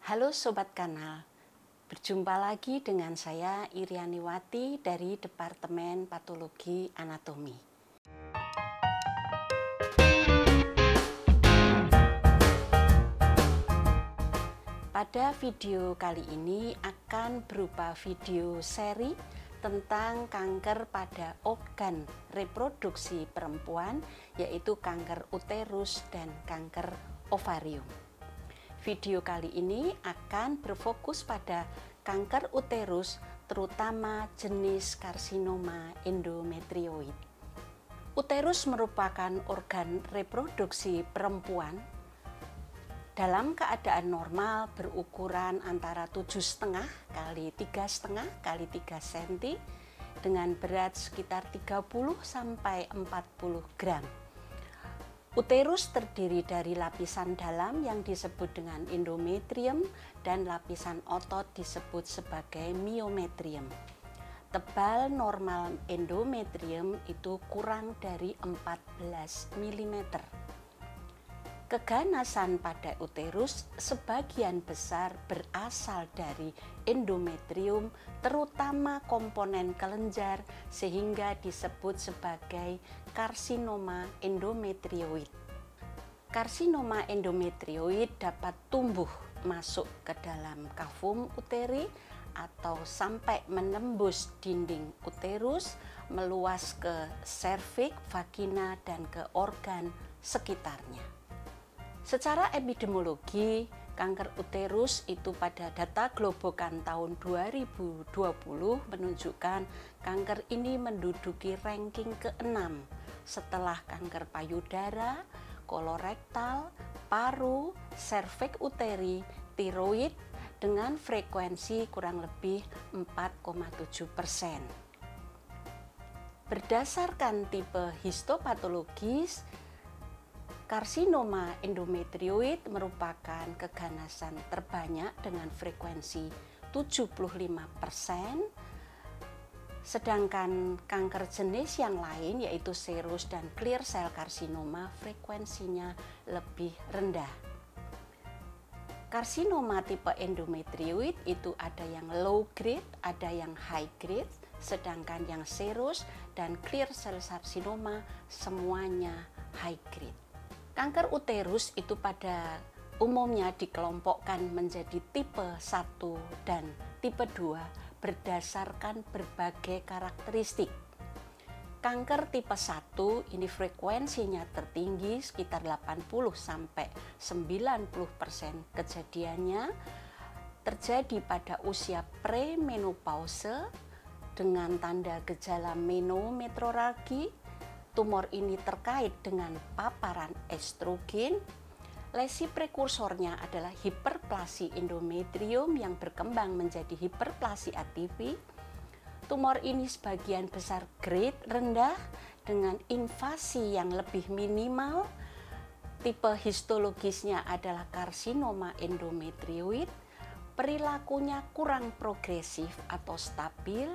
Halo Sobat Kanal, berjumpa lagi dengan saya Irianiwati dari Departemen Patologi Anatomi. Pada video kali ini akan berupa video seri tentang kanker pada organ reproduksi perempuan, yaitu kanker uterus dan kanker ovarium. Video kali ini akan berfokus pada kanker uterus, terutama jenis karsinoma endometrioid. Uterus merupakan organ reproduksi perempuan. Dalam keadaan normal berukuran antara 7,5 kali 3,5 kali 3 cm dengan berat sekitar 30 sampai 40 gram. Uterus terdiri dari lapisan dalam yang disebut dengan endometrium dan lapisan otot disebut sebagai myometrium. Tebal normal endometrium itu kurang dari 14 mm. Keganasan pada uterus sebagian besar berasal dari endometrium, terutama komponen kelenjar, sehingga disebut sebagai karsinoma endometrioid. Karsinoma endometrioid dapat tumbuh masuk ke dalam kavum uteri atau sampai menembus dinding uterus, meluas ke serviks, vagina, dan ke organ sekitarnya. Secara epidemiologi, kanker uterus itu pada data Globokan tahun 2020 menunjukkan kanker ini menduduki ranking ke-6 setelah kanker payudara, kolorektal, paru, serviks uteri, tiroid dengan frekuensi kurang lebih 4,7%. Berdasarkan tipe histopatologis, karsinoma endometrioid merupakan keganasan terbanyak dengan frekuensi 75%, sedangkan kanker jenis yang lain yaitu serous dan clear cell karsinoma frekuensinya lebih rendah. Karsinoma tipe endometrioid itu ada yang low grade, ada yang high grade, sedangkan yang serous dan clear cell karsinoma semuanya high grade. Kanker uterus itu pada umumnya dikelompokkan menjadi tipe 1 dan tipe 2 berdasarkan berbagai karakteristik. Kanker tipe 1 ini frekuensinya tertinggi sekitar 80 sampai 90% kejadiannya terjadi pada usia premenopause dengan tanda gejala menometroragi. Tumor ini terkait dengan paparan estrogen. Lesi prekursornya adalah hiperplasi endometrium yang berkembang menjadi hiperplasi ATP. Tumor ini sebagian besar grade rendah dengan invasi yang lebih minimal. Tipe histologisnya adalah karsinoma endometrioid. Perilakunya kurang progresif atau stabil.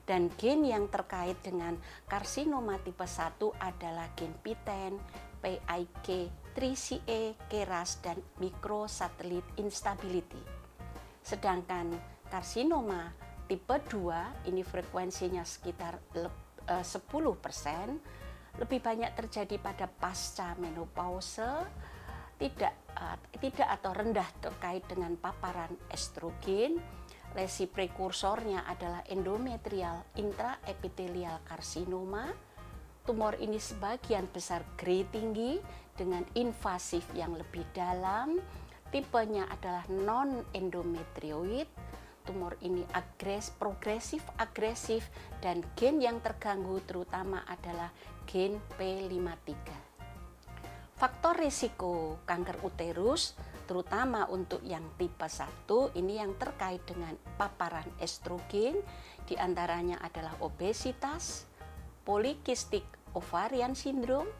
Dan gen yang terkait dengan karsinoma tipe 1 adalah gen PTEN, PIK, 3CA, KRAS, dan microsatellite instability. Sedangkan karsinoma tipe 2 ini frekuensinya sekitar 10%, lebih banyak terjadi pada pasca menopause, tidak atau rendah terkait dengan paparan estrogen. Lesi prekursornya adalah endometrial intraepitelial karsinoma. Tumor ini sebagian besar grade tinggi dengan invasif yang lebih dalam. Tipenya adalah non-endometrioid. Tumor ini progresif agresif dan gen yang terganggu terutama adalah gen P53. Faktor risiko kanker uterus terutama untuk yang tipe 1 ini yang terkait dengan paparan estrogen, diantaranya adalah obesitas, polikistik ovarian syndrome,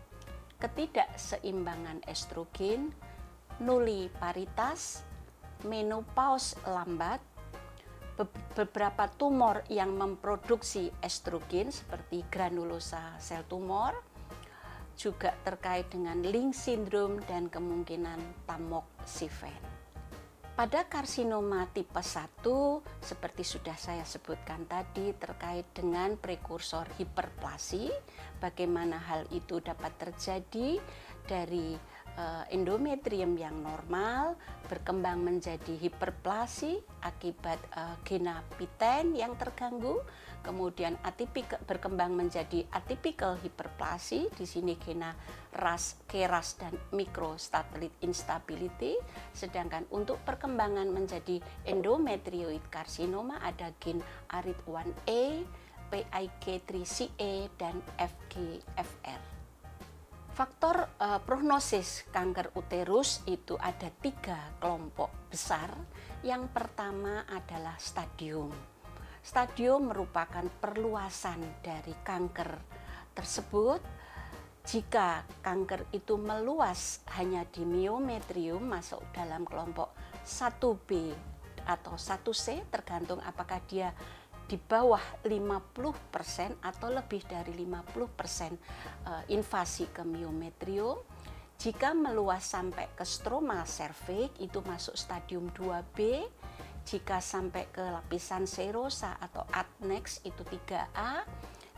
ketidakseimbangan estrogen, nulliparitas, menopause lambat, beberapa tumor yang memproduksi estrogen seperti granulosa sel tumor, juga terkait dengan Lynch syndrome dan kemungkinan tamoxifen. Pada karsinoma tipe 1, seperti sudah saya sebutkan tadi terkait dengan prekursor hiperplasi, bagaimana hal itu dapat terjadi dari endometrium yang normal berkembang menjadi hiperplasi akibat genapiten yang terganggu, kemudian berkembang menjadi atypical hiperplasi, di sini gena KRAS dan microsatellite instability, sedangkan untuk perkembangan menjadi endometrioid karsinoma ada gen ARID1A, PIK3CA, dan FGFR. Faktor prognosis kanker uterus itu ada 3 kelompok besar. Yang pertama adalah stadium. Stadium merupakan perluasan dari kanker tersebut. Jika kanker itu meluas hanya di miometrium, masuk dalam kelompok 1B atau 1C, tergantung apakah dia di bawah 50% atau lebih dari 50% invasi ke miometrium. Jika meluas sampai ke stroma cervix itu masuk stadium 2B. Jika sampai ke lapisan serosa atau adnex itu 3A,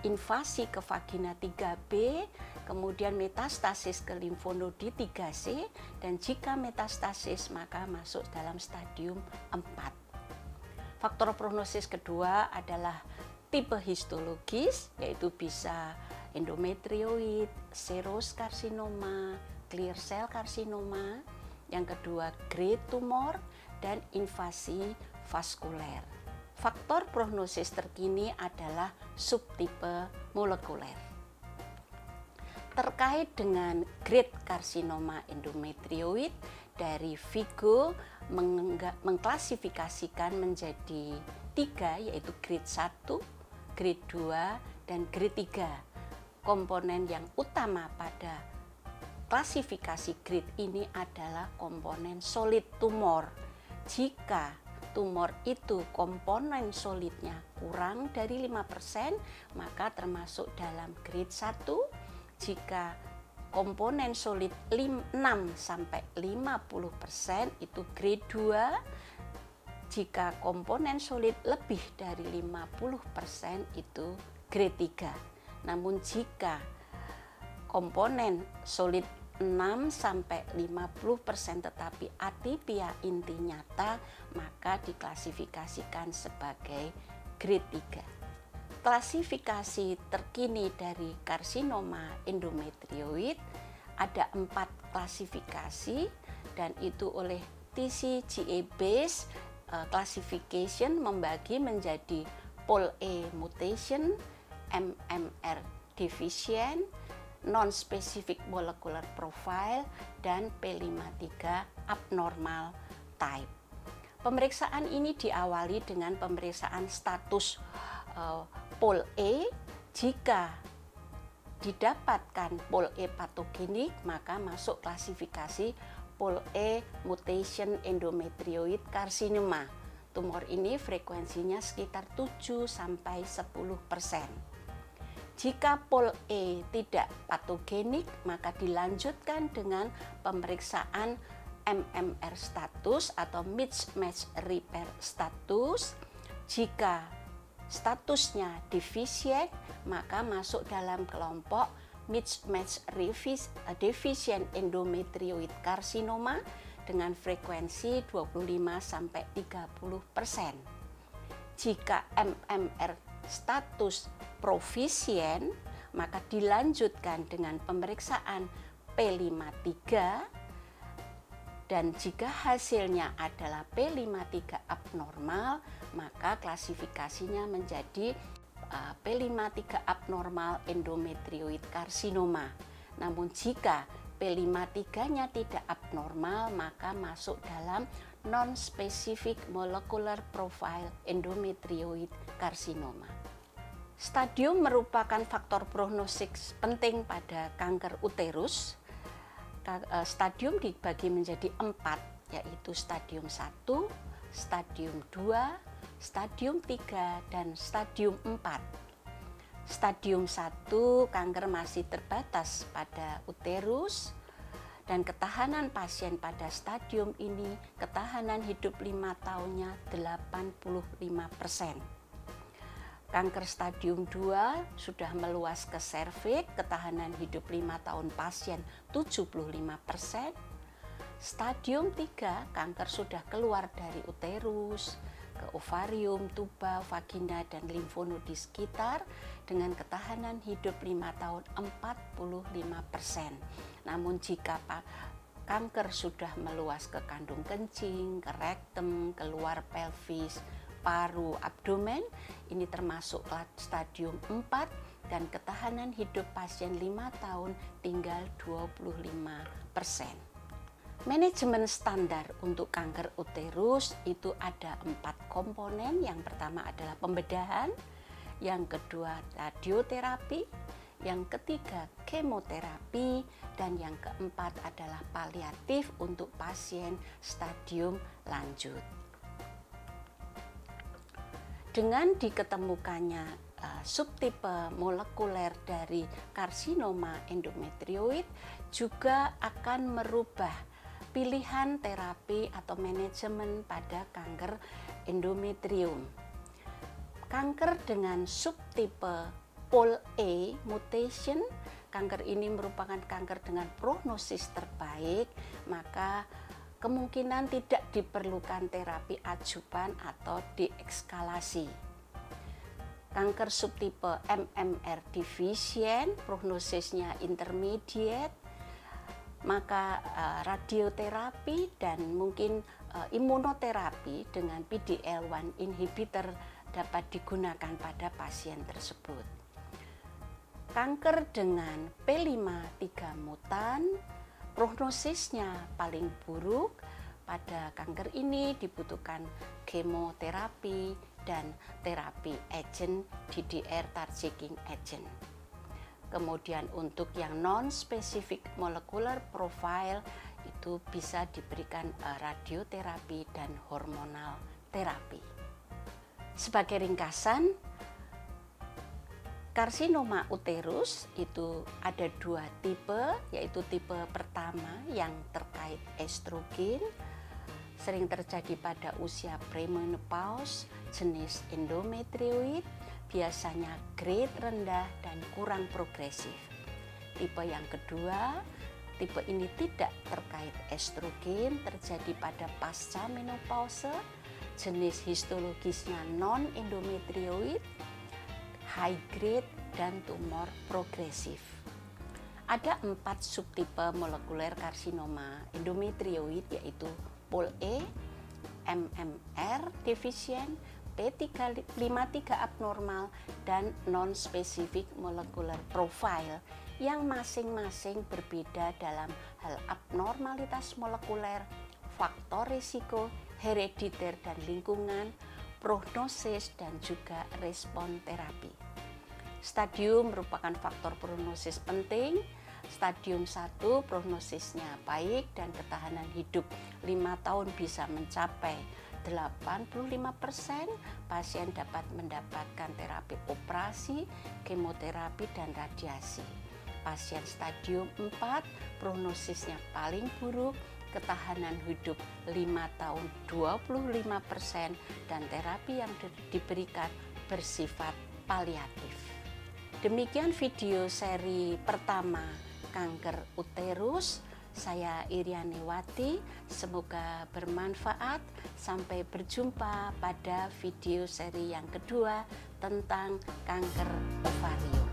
invasi ke vagina 3B, kemudian metastasis ke limfonodi 3C, dan jika metastasis maka masuk dalam stadium 4. Faktor prognosis kedua adalah tipe histologis, yaitu bisa endometrioid, serous karsinoma, clear cell karsinoma. Yang kedua grade tumor dan invasi vaskuler. Faktor prognosis terkini adalah subtipe molekuler. Terkait dengan grade karsinoma endometrioid, dari Vigo mengklasifikasikan menjadi 3, yaitu grade 1, grade 2, dan grade 3. Komponen yang utama pada klasifikasi grade ini adalah komponen solid tumor. Jika tumor itu komponen solidnya kurang dari 5%, maka termasuk dalam grade 1. Jika komponen solid 6-50% itu grade 2. Jika komponen solid lebih dari 50% itu grade 3. Namun jika komponen solid 6-50% tetapi atipia inti nyata, maka diklasifikasikan sebagai grade 3. Klasifikasi terkini dari karsinoma endometrioid ada 4 klasifikasi, dan itu oleh TCGA base classification membagi menjadi POL-A mutation, MMR deficient, non-specific molecular profile, dan P53 abnormal type. Pemeriksaan ini diawali dengan pemeriksaan status POL-A. Jika didapatkan POL-A patogenik, maka masuk klasifikasi POL-A mutation endometrioid karsinoma. Tumor ini frekuensinya sekitar 7-10%. Jika POL-A tidak patogenik, maka dilanjutkan dengan pemeriksaan MMR status atau mismatch repair status. Jika statusnya deficient, maka masuk dalam kelompok mismatch deficient endometrioid karsinoma dengan frekuensi 25-30%. Jika MMR status proficient, maka dilanjutkan dengan pemeriksaan P53, dan jika hasilnya adalah P53 abnormal, maka klasifikasinya menjadi P53 abnormal endometrioid karsinoma. Namun jika P53-nya tidak abnormal, maka masuk dalam non-specific molecular profile endometrioid karsinoma. Stadium merupakan faktor prognosis penting pada kanker uterus. Stadium dibagi menjadi 4, yaitu stadium 1, stadium 2, stadium 3, dan stadium 4. Stadium 1 kanker masih terbatas pada uterus, Dan ketahanan pasien pada stadium ini, ketahanan hidup 5 tahunnya 85%. Kanker stadium 2 sudah meluas ke serviks, ketahanan hidup 5 tahun pasien 75%. Stadium 3, kanker sudah keluar dari uterus, ke ovarium, tuba, vagina, dan limfonud di sekitar dengan ketahanan hidup 5 tahun 45%. Namun jika kanker sudah meluas ke kandung kencing, ke rektum, keluar pelvis, paru, abdomen, ini termasuk stadium 4 dan ketahanan hidup pasien 5 tahun tinggal 25%. Manajemen standar untuk kanker uterus itu ada 4 komponen. Yang pertama adalah pembedahan, yang kedua radioterapi, yang ketiga kemoterapi, dan yang keempat adalah paliatif untuk pasien stadium lanjut. Dengan diketemukannya subtipe molekuler dari karsinoma endometrioid juga akan merubah pilihan terapi atau manajemen pada kanker endometrium. Kanker dengan subtipe POL-E mutation, kanker ini merupakan kanker dengan prognosis terbaik, maka kemungkinan tidak diperlukan terapi adjuvan atau deeskalasi. Kanker subtipe MMR deficient, prognosisnya intermediate, maka radioterapi dan mungkin imunoterapi dengan PD-L1 inhibitor dapat digunakan pada pasien tersebut. Kanker dengan P53 mutan, prognosisnya paling buruk. Pada kanker ini dibutuhkan kemoterapi dan terapi agent DDR targeting agent. Kemudian untuk yang non-specific molecular profile itu bisa diberikan radioterapi dan hormonal terapi. Sebagai ringkasan, karsinoma uterus itu ada 2 tipe, yaitu tipe pertama yang terkait estrogen, sering terjadi pada usia premenopause, jenis endometrioid, biasanya grade rendah dan kurang progresif. Tipe yang kedua, tipe ini tidak terkait estrogen, terjadi pada pasca menopause, jenis histologisnya non-endometrioid, high grade, dan tumor progresif. Ada 4 subtipe molekuler karsinoma endometrioid, yaitu POL-E, MMR deficient, P53 abnormal, dan non-specific molecular profile yang masing-masing berbeda dalam hal abnormalitas molekuler, faktor risiko, herediter dan lingkungan, prognosis, dan juga respon terapi. Stadium merupakan faktor prognosis penting. Stadium 1 prognosisnya baik dan ketahanan hidup 5 tahun bisa mencapai 85%, pasien dapat mendapatkan terapi operasi, kemoterapi, dan radiasi. Pasien stadium 4 prognosisnya paling buruk, ketahanan hidup 5 tahun 25%, dan terapi yang diberikan bersifat paliatif. Demikian video seri pertama kanker uterus. Saya Irianiwati, semoga bermanfaat. Sampai berjumpa pada video seri yang kedua tentang kanker ovarium.